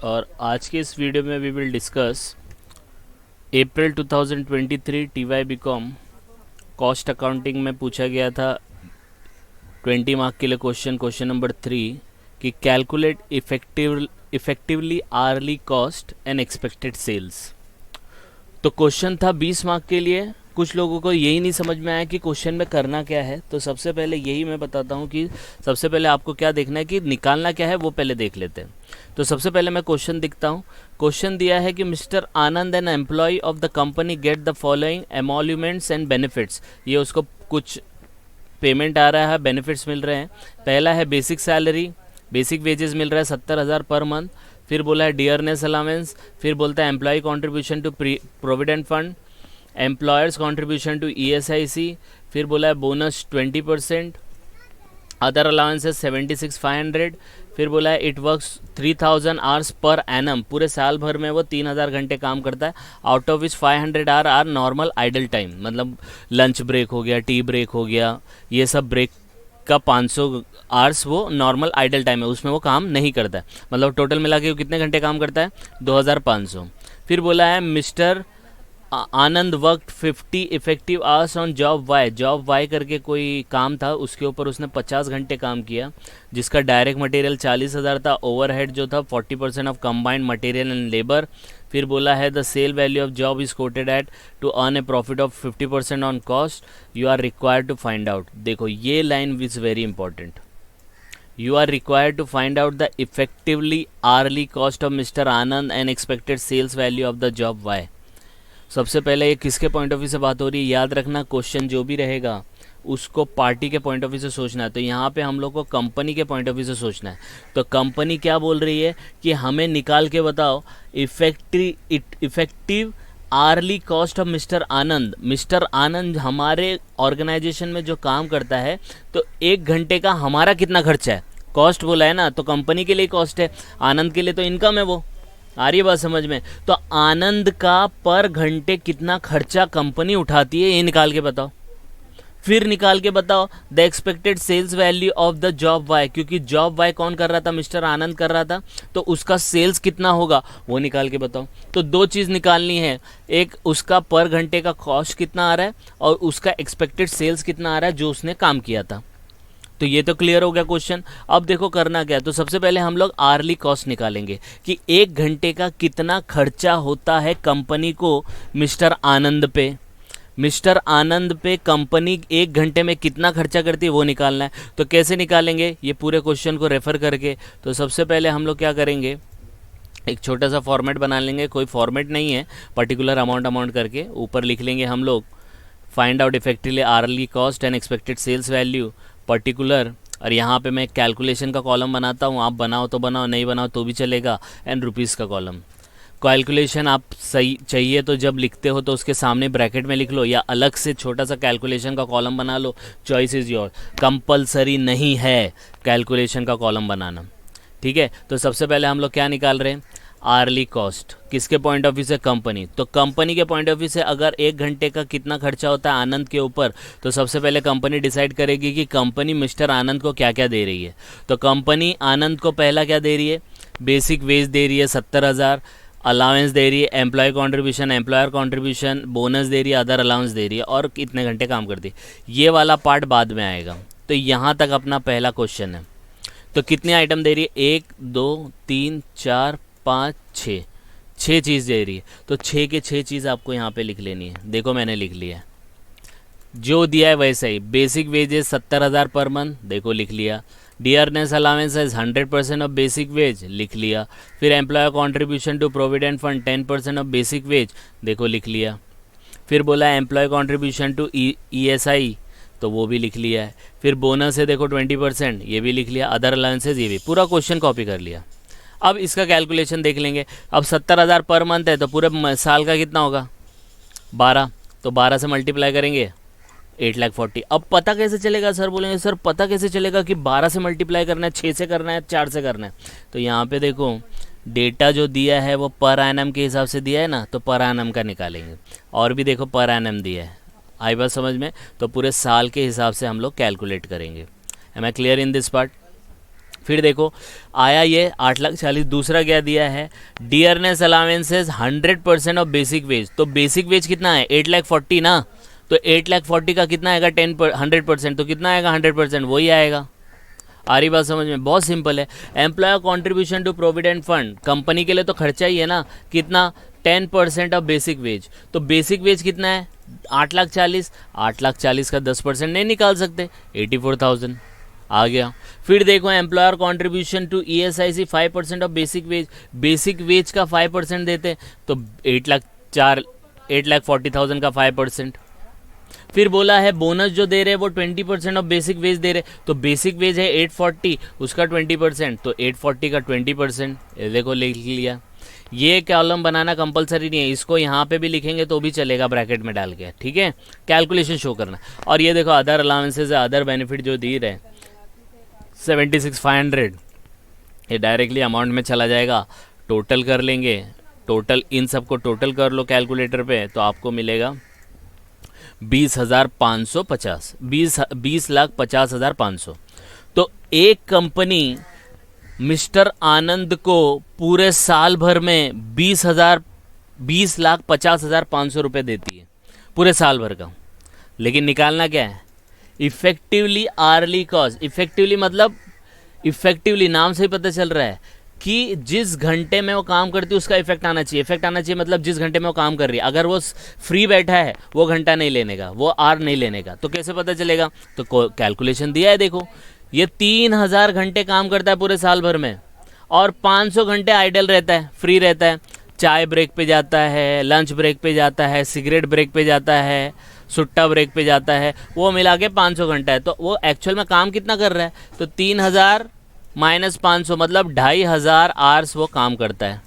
और आज के इस वीडियो में we will discuss April 2023 TY BCom cost accounting में पूछा गया था 20 मार्क के लिए क्वेश्चन नंबर 3 कि calculate effectively early cost and expected sales. तो क्वेश्चन था 20 मार्क के लिए। कुछ लोगों को यही नहीं समझ में आया कि क्वेश्चन में करना क्या है, तो सबसे पहले यही मैं बताता हूँ कि सबसे पहले आपको क्या देखना है कि निकालना क्या है वो पहले देख लेते हैं। तो सबसे पहले मैं क्वेश्चन दिखता हूँ। क्वेश्चन दिया है कि mister Anand an employee of the company get the following emoluments and benefits. ये उसको कुछ पेमेंट आ रहा है, बेनिफिट्स मिल रहे हैं। पहला है बेसिक सैलरी, बेसिक वेजेस मिल रहा है 70,000 पर मंथ। फिर बोला है डियरनेस अलाउंस, फिर बोलता है employ contribution to provident fund, employers contribution to ESIC, फिर बोला है बोनस 20%, अदर अलाउंसेस 76,500, फिर बोला है it works 3,000 hours per annum, पूरे साल भर में वो 3,000 घंटे काम करता है। Out of which 500 are normal idle time, मतलब लंच ब्रेक हो गया, टी ब्रेक हो गया, ये सब ब्रेक का 500 आवर्स वो नॉर्मल आइडल टाइम है, उसमें वो काम नहीं करता है। मतलब टोटल मिला के वो कितने घंटे काम करता है? 2,500। फिर बोला है mister Anand work 50 effective hours on job Y. Job Y करके कोई काम था, उसके ऊपर उसने 50 घंटे काम किया, जिसका डायरेक्ट मटेरियल 40,000 था, ओवरहेड जो था 40% of combined material and labour. फिर बोला है the sale value of job is quoted at to earn a profit of 50% on cost, you are required to find out. देखो ये line is very important, you are required to find out the effectively hourly cost of Mr. Anand and expected sales value of the job Y। सबसे पहले ये किसके point of view से बात हो रही है? याद रखना क्वेश्चन जो भी रहेगा उसको पार्टी के पॉइंट ऑफ व्यू से सोचना है। तो यहाँ पे हम लोग को कंपनी के पॉइंट ऑफ व्यू से सोचना है। तो कंपनी क्या बोल रही है कि हमें निकाल के बताओ effective early cost of mister Anand. Mister Anand हमारे ऑर्गेनाइजेशन में जो काम करता है, तो 1 घंटे का हमारा कितना खर्चा है? कॉस्ट बोला है ना, तो कंपनी के लिए कॉस्ट है, आनंद के लिए तो इनकम है। वो आ रही है बात समझ में? तो आनंद का पर घंटे कितना खर्चा कंपनी उठाती है, ये निकाल के बताओ। फिर निकाल के बताओ the expected sales value of the job Y, क्योंकि जॉब वाई कौन कर रहा था? मिस्टर आनंद कर रहा था, तो उसका सेल्स कितना होगा वो निकाल के बताओ। तो 2 चीज़ निकालनी है, एक उसका पर घंटे का कॉस्ट कितना आ रहा है और उसका एक्सपेक्टेड सेल्स कितना आ रहा है जो उसने काम किया था। तो ये तो क्लियर हो गया क्वेश्चन। अब देखो करना क्या, तो सबसे पहले हम लोग आर्ली कॉस्ट निकालेंगे कि 1 घंटे का कितना खर्चा होता है कंपनी को मिस्टर आनंद पे। मिस्टर आनंद पे कंपनी 1 घंटे में कितना खर्चा करती है वो निकालना है। तो कैसे निकालेंगे? ये पूरे क्वेश्चन को रेफर करके। तो सबसे पहले हम लोग क्या करेंगे, एक छोटा सा फॉर्मेट बना लेंगे, कोई फॉर्मेट नहीं है, पर्टिकुलर अमाउंट करके ऊपर लिख लेंगे हम लोग find out effectively early cost and expected sales value particular. और यहाँ पे मैं कैलकुलेशन का कॉलम बनाता हूँ, आप बनाओ तो बनाओ, नहीं बनाओ तो भी चलेगा, एंड रुपीज़ का कॉलम। कैलकुलेशन आप सही चाहिए तो जब लिखते हो तो उसके सामने ब्रैकेट में लिख लो, या अलग से छोटा सा कैलकुलेशन का कॉलम बना लो, चॉइस इज़ योर। कंपलसरी नहीं है कैलकुलेशन का कॉलम बनाना, ठीक है। तो सबसे पहले हम लोग क्या निकाल रहे हैं? Early cost. किसके पॉइंट ऑफ व्यू से? कंपनी। तो कंपनी के पॉइंट ऑफ व्यू से अगर 1 घंटे का कितना खर्चा होता है आनंद के ऊपर, तो सबसे पहले कंपनी डिसाइड करेगी कि कंपनी मिस्टर आनंद को क्या क्या दे रही है। तो कंपनी आनंद को पहला क्या दे रही है? बेसिक वेज दे रही है 70,000, अलाउंस दे रही है, employ contribution, employer contribution, bonus दे रही है, अदर अलाउंस दे रही है, और कितने घंटे काम करती है। ये वाला पार्ट बाद में आएगा। तो यहाँ तक अपना पहला क्वेश्चन है। तो कितने आइटम दे रही है? 1 2 3 4 5 6 चीज़ दे रही है। तो 6 के 6 चीज़ आपको यहाँ पे लिख लेनी है। देखो मैंने लिख लिया है, जो दिया है वैसे ही। बेसिक वेजेस 70,000 पर मंथ, देखो लिख लिया। Dearness allowance is 100% of basic wage, लिख लिया। फिर employer contribution to provident fund 10% of basic wage, देखो लिख लिया। फिर बोला एम्प्लॉय कॉन्ट्रीब्यूशन टू ESI, तो वो भी लिख लिया है। फिर बोनस है देखो 20%, ये भी लिख लिया। अदर अलाउंसेज, ये भी। पूरा क्वेश्चन कॉपी कर लिया। अब इसका कैलकुलेशन देख लेंगे। अब 70,000 पर मंथ है, तो पूरे साल का कितना होगा? 12। तो 12 से मल्टीप्लाई करेंगे 8,40,000। अब पता कैसे चलेगा? सर बोलेंगे सर पता कैसे चलेगा कि 12 से मल्टीप्लाई करना है, 6 से करना है, 4 से करना है? तो यहाँ पे देखो डेटा जो दिया है वो पर एनम के हिसाब से दिया है ना, तो पर एनम का निकालेंगे। और भी देखो पर एनम दिया है, आई बात समझ में? तो पूरे साल के हिसाब से हम लोग कैलकुलेट करेंगे। Am I clear in this part? फिर देखो आया ये 8,40,000, दूसरा क्या दिया है, dearness allowances 100% of basic wage. तो बेसिक वेज कितना है 8,40,000 ना, तो 8,40,000 का कितना आएगा 100%, तो कितना आएगा 100%, वही आएगा। आ रही बात समझ में, बहुत सिंपल है। Employer contribution to provident fund, company के लिए तो खर्चा ही है ना, कितना 10% ऑफ बेसिक वेज। तो बेसिक वेज कितना है 8,40,000, 8,40,000 का 10% नहीं निकाल सकते, 84,000 आ गया। फिर देखो employer contribution to ESIC 5% of basic wage, basic wage का 5% देते तो 8,40,000 का 5%। फिर बोला है बोनस जो दे रहे हैं वो 20% ऑफ बेसिक वेज दे रहे, तो बेसिक वेज है 840, उसका 20%, तो 840 का 20%, ये देखो लिख लिया। ये कॉलम बनाना कंपलसरी नहीं है, इसको यहाँ पे भी लिखेंगे तो भी चलेगा ब्रैकेट में डाल के, ठीक है, कैलकुलेशन शो करना। और ये देखो अदर अलाउंसेज है, अदर बेनिफिट जो दे रहे हैं 76,500, ये डायरेक्टली अमाउंट में चला जाएगा। टोटल कर लेंगे, टोटल इन सबको टोटल कर लो कैलकुलेटर पे, तो आपको मिलेगा 20,550, 20,50,500। तो एक कंपनी मिस्टर आनंद को पूरे साल भर में 20,50,500 रुपये देती है पूरे साल भर का। लेकिन निकालना क्या है, इफेक्टिवली आर्ली कॉस्ट। इफेक्टिवली मतलब, इफेक्टिवली नाम से ही पता चल रहा है कि जिस घंटे में वो काम करती है उसका इफेक्ट आना चाहिए। इफेक्ट आना चाहिए मतलब जिस घंटे में वो काम कर रही है, अगर वो फ्री बैठा है वो घंटा नहीं लेने का, वो आर नहीं लेने का, तो कैसे पता चलेगा, तो कैलकुलेशन दिया है देखो, ये 3,000 घंटे काम करता है पूरे साल भर में और 500 घंटे आइडल रहता है, फ्री रहता है, चाय ब्रेक पे जाता है, लंच ब्रेक पे जाता है, सिगरेट ब्रेक पे जाता है, सुट्टा ब्रेक पे जाता है, वो मिला के 500 घंटा है। तो वो एक्चुअल में काम कितना कर रहा है, तो 3,000 माइनस 500 मतलब 2,500 आवर्स वो काम करता है।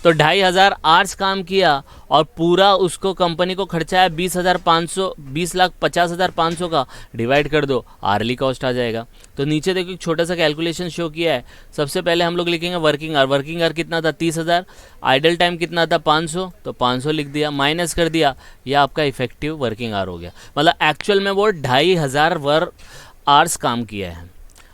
तो 2,500 आवर्स काम किया और पूरा उसको कंपनी को खर्चा है 20,500, 20,50,500 का, डिवाइड कर दो, आर्ली कॉस्ट आ जाएगा। तो नीचे देखो एक छोटा सा कैलकुलेशन शो किया है। सबसे पहले हम लोग लिखेंगे वर्किंग आवर, वर्किंग आवर कितना था 30,000, आइडल टाइम कितना था 500, तो 500 लिख दिया, माइनस कर दिया, यह आपका इफेक्टिव वर्किंग आवर हो गया। मतलब एक्चुअल में वो 2,500 वर्क आवर्स काम किया है।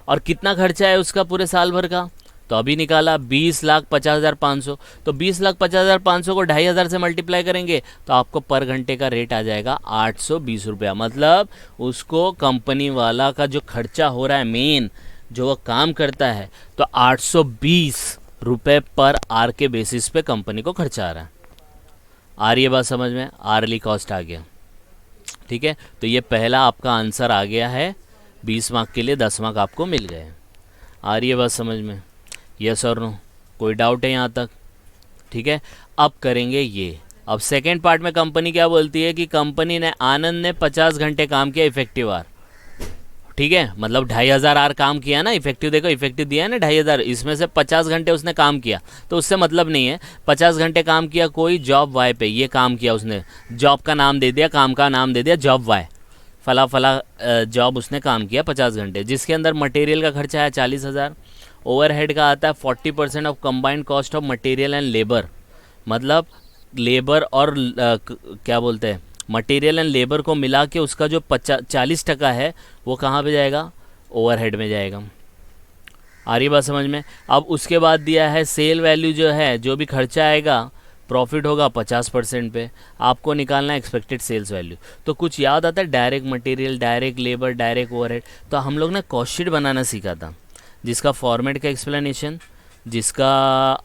और कितना खर्चा है उसका पूरे साल भर का, तो अभी निकाला 20,50,500, तो 20,50,500 को 2,500 से मल्टीप्लाई करेंगे तो आपको पर घंटे का रेट आ जाएगा 820 रुपया। मतलब उसको कंपनी वाला का जो खर्चा हो रहा है मेन जो वो काम करता है, तो 820 रुपये पर आर के बेसिस पे कंपनी को खर्चा आ रहा है। आ रही है बात समझ में, आर्ली कॉस्ट आ गया, ठीक है। तो ये पहला आपका आंसर आ गया है, 20 मार्क के लिए 10 मार्क आपको मिल गए। आ रही है बात समझ में, यस और नो, कोई डाउट है यहाँ तक, ठीक है। अब करेंगे ये, अब सेकेंड पार्ट में कंपनी क्या बोलती है कि कंपनी ने, आनंद ने 50 घंटे काम किया इफेक्टिव आर, ठीक है, मतलब 2,500 आर काम किया ना, इफेक्टिव देखो इफेक्टिव दिया है ना 2,500, इसमें से 50 घंटे उसने काम किया, तो उससे मतलब नहीं है 50 घंटे काम किया कोई जॉब वाई पे, ये काम किया उसने, जॉब का नाम दे दिया, काम का नाम दे दिया जॉब वाई, फला फला जॉब उसने काम किया 50 घंटे, जिसके अंदर मटेरियल का खर्चा है 40,000, ओवरहेड का आता है 40% of combined cost of material and labour, मतलब लेबर और क्या बोलते हैं मटेरियल एंड लेबर को मिला के उसका जो 40% है वो कहाँ पे जाएगा, ओवरहेड में जाएगा। आ रही बात समझ में। अब उसके बाद दिया है सेल वैल्यू जो है, जो भी खर्चा आएगा प्रॉफिट होगा 50% पे, आपको निकालना है एक्सपेक्टेड सेल्स वैल्यू। तो कुछ याद आता है, direct material, direct labour, direct overhead. तो हम लोग ने कॉस्ट शीट बनाना सीखा था, जिसका फॉर्मेट का एक्सप्लेनेशन, जिसका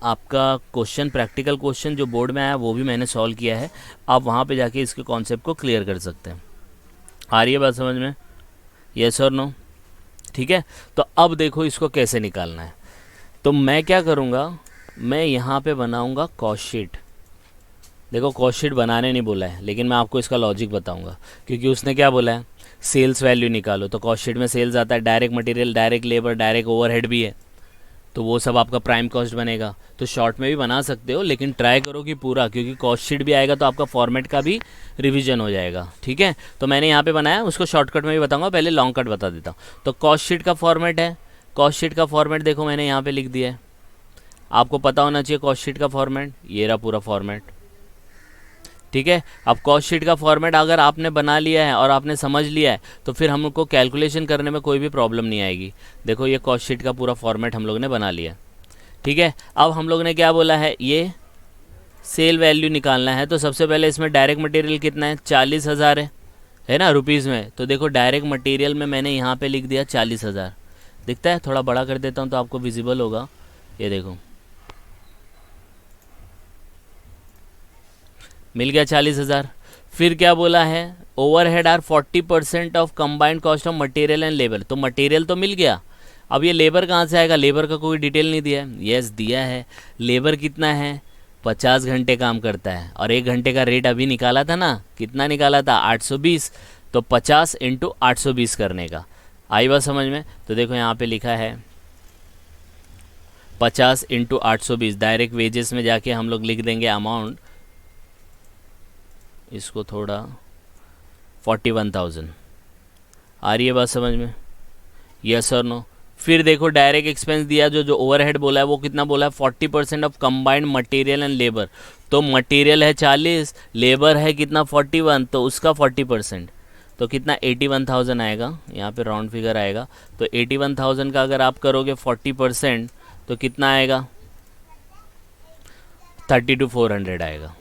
आपका क्वेश्चन, प्रैक्टिकल क्वेश्चन जो बोर्ड में आया वो भी मैंने सॉल्व किया है। आप वहाँ पे जाके इसके कॉन्सेप्ट को क्लियर कर सकते हैं। आ रही है बात समझ में, यस और नो, ठीक है। तो अब देखो इसको कैसे निकालना है। तो मैं क्या करूँगा, मैं यहाँ पे बनाऊँगा कॉस्ट शीट। देखो कॉस्ट शीट बनाने नहीं बोला है, लेकिन मैं आपको इसका लॉजिक बताऊँगा, क्योंकि उसने क्या बोला है, सेल्स वैल्यू निकालो। तो कॉस्ट शीट में सेल्स आता है, direct material, direct labour, direct overhead भी है, तो वो सब आपका प्राइम कॉस्ट बनेगा। तो शॉर्ट में भी बना सकते हो, लेकिन ट्राई करो कि पूरा, क्योंकि कॉस्ट शीट भी आएगा तो आपका फॉर्मेट का भी रिवीजन हो जाएगा, ठीक है। तो मैंने यहाँ पे बनाया, उसको शॉर्टकट में भी बताऊंगा, पहले लॉन्ग कट बता देता हूँ। तो कॉस्ट शीट का फॉर्मेट है, कॉस्ट शीट का फॉर्मेट देखो मैंने यहाँ पे लिख दिया है, आपको पता होना चाहिए कॉस्ट शीट का फॉर्मेट, ये रहा पूरा फॉर्मेट। ठीक है। अब कॉस्ट शीट का फॉर्मेट अगर आपने बना लिया है और आपने समझ लिया है तो फिर हमको कैलकुलेशन करने में कोई भी प्रॉब्लम नहीं आएगी। देखो ये कॉस्ट शीट का पूरा फॉर्मेट हम लोग ने बना लिया, ठीक है। अब हम लोग ने क्या बोला है, ये सेल वैल्यू निकालना है। तो सबसे पहले इसमें डायरेक्ट मटेरियल कितना है, 40,000 है ना रुपीज़ में। तो देखो डायरेक्ट मटेरियल में मैंने यहाँ पे लिख दिया 40,000, दिखता है, थोड़ा बड़ा कर देता हूँ तो आपको विजिबल होगा। ये देखो मिल गया 40,000। फिर क्या बोला है, overhead are 40% of combined cost of material and labour. तो मटेरियल तो मिल गया, अब ये लेबर कहाँ से आएगा, लेबर का कोई डिटेल नहीं दिया है। यस दिया है, लेबर कितना है, 50 घंटे काम करता है और 1 घंटे का रेट अभी निकाला था ना, कितना निकाला था, 820। तो 50 इंटू 820 करने का, आई बात समझ में। तो देखो यहाँ पे लिखा है 50 इंटू 820। डायरेक्ट वेजेस में जाके हम लोग लिख देंगे अमाउंट, इसको थोड़ा 41,000। आ रही है बात समझ में, यस और नो। फिर देखो डायरेक्ट एक्सपेंस दिया, जो ओवरहेड बोला है वो कितना बोला है, 40% of combined material and labour. तो मटेरियल है 40, लेबर है कितना 41, तो उसका 40%, तो कितना 81,000 आएगा। यहाँ पे राउंड फिगर आएगा, तो 81,000 का अगर आप करोगे 40% तो कितना आएगा, 32,400 आएगा।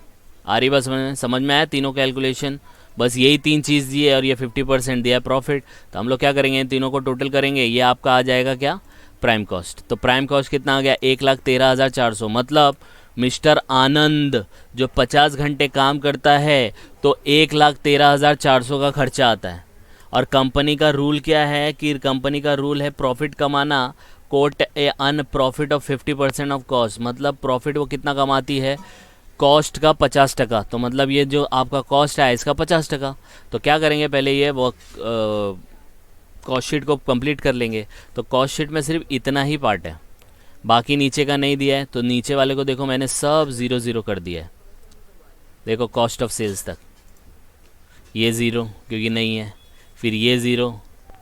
आ रही बात समझ में आया तीनों कैलकुलेशन। बस यही 3 चीज़ दी है और ये 50% दिया है प्रॉफिट। तो हम लोग क्या करेंगे, इन तीनों को टोटल करेंगे, ये आपका आ जाएगा क्या, प्राइम कॉस्ट। तो प्राइम कॉस्ट कितना आ गया, 1,13,400। मतलब मिस्टर आनंद जो 50 घंटे काम करता है तो 1,13,400 का खर्चा आता है। और कंपनी का रूल क्या है कि कंपनी का रूल है प्रॉफिट कमाना, quote a an profit of 50% of cost. मतलब प्रॉफिट वो कितना कमाती है, कॉस्ट का 50%। तो मतलब ये जो आपका कॉस्ट है इसका 50%। तो क्या करेंगे, पहले ये वो कॉस्ट शीट को कंप्लीट कर लेंगे। तो कॉस्ट शीट में सिर्फ इतना ही पार्ट है, बाकी नीचे का नहीं दिया है। तो नीचे वाले को देखो मैंने सब 0 कर दिया है। देखो कॉस्ट ऑफ सेल्स तक ये 0 क्योंकि नहीं है, फिर ये 0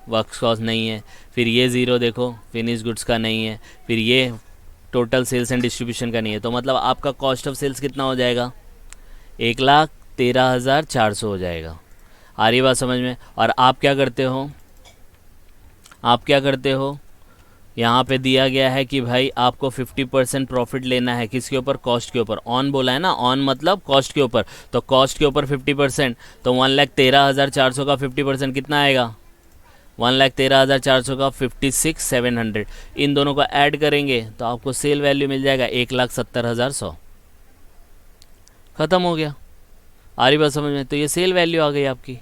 वर्क्स कॉस्ट नहीं है, फिर ये 0 देखो फिनिश गुड्स का नहीं है, फिर ये टोटल सेल्स एंड डिस्ट्रीब्यूशन का नहीं है। तो मतलब आपका कॉस्ट ऑफ सेल्स कितना हो जाएगा, 1,13,400 हो जाएगा। आ रही बात समझ में। और आप क्या करते हो, यहाँ पे दिया गया है कि भाई आपको 50% प्रॉफिट लेना है, किसके ऊपर, कॉस्ट के ऊपर। ऑन बोला है ना, ऑन मतलब कॉस्ट के ऊपर, तो कॉस्ट के ऊपर 50%। तो 1,13,400 का 50% कितना आएगा, 1,13,400 का 56,700। इन दोनों को ऐड करेंगे तो आपको सेल वैल्यू मिल जाएगा 1,70,100। ख़त्म हो गया। आ रही बात समझ में। तो ये सेल वैल्यू आ गई आपकी,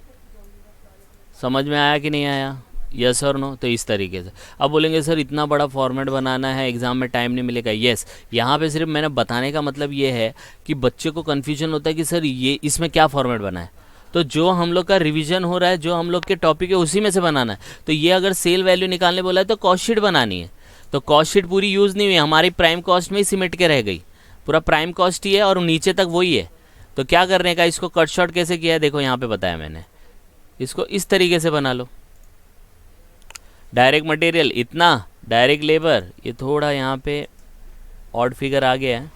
समझ में आया कि नहीं आया, यस और नो। तो इस तरीके से अब बोलेंगे सर इतना बड़ा फॉर्मेट बनाना है, एग्ज़ाम में टाइम नहीं मिलेगा। यस, यहाँ पे सिर्फ मैंने बताने का मतलब ये है कि बच्चे को कन्फ्यूजन होता है कि सर ये इसमें क्या फॉर्मेट बना है। तो जो हम लोग का रिवीजन हो रहा है, जो हम लोग के टॉपिक है उसी में से बनाना है। तो ये अगर सेल वैल्यू निकालने बोला है तो कॉस्ट शीट बनानी है। तो कॉस्ट शीट पूरी यूज़ नहीं हुई, हमारी प्राइम कॉस्ट में ही सिमट के रह गई। पूरा प्राइम कॉस्ट ही है और नीचे तक वही है। तो क्या करने का, इसको कट शॉर्ट कैसे किया है देखो यहाँ पे बताया मैंने। इसको इस तरीके से बना लो, डायरेक्ट मटेरियल इतना, डायरेक्ट लेबर ये थोड़ा यहाँ पे ऑड फिगर आ गया है,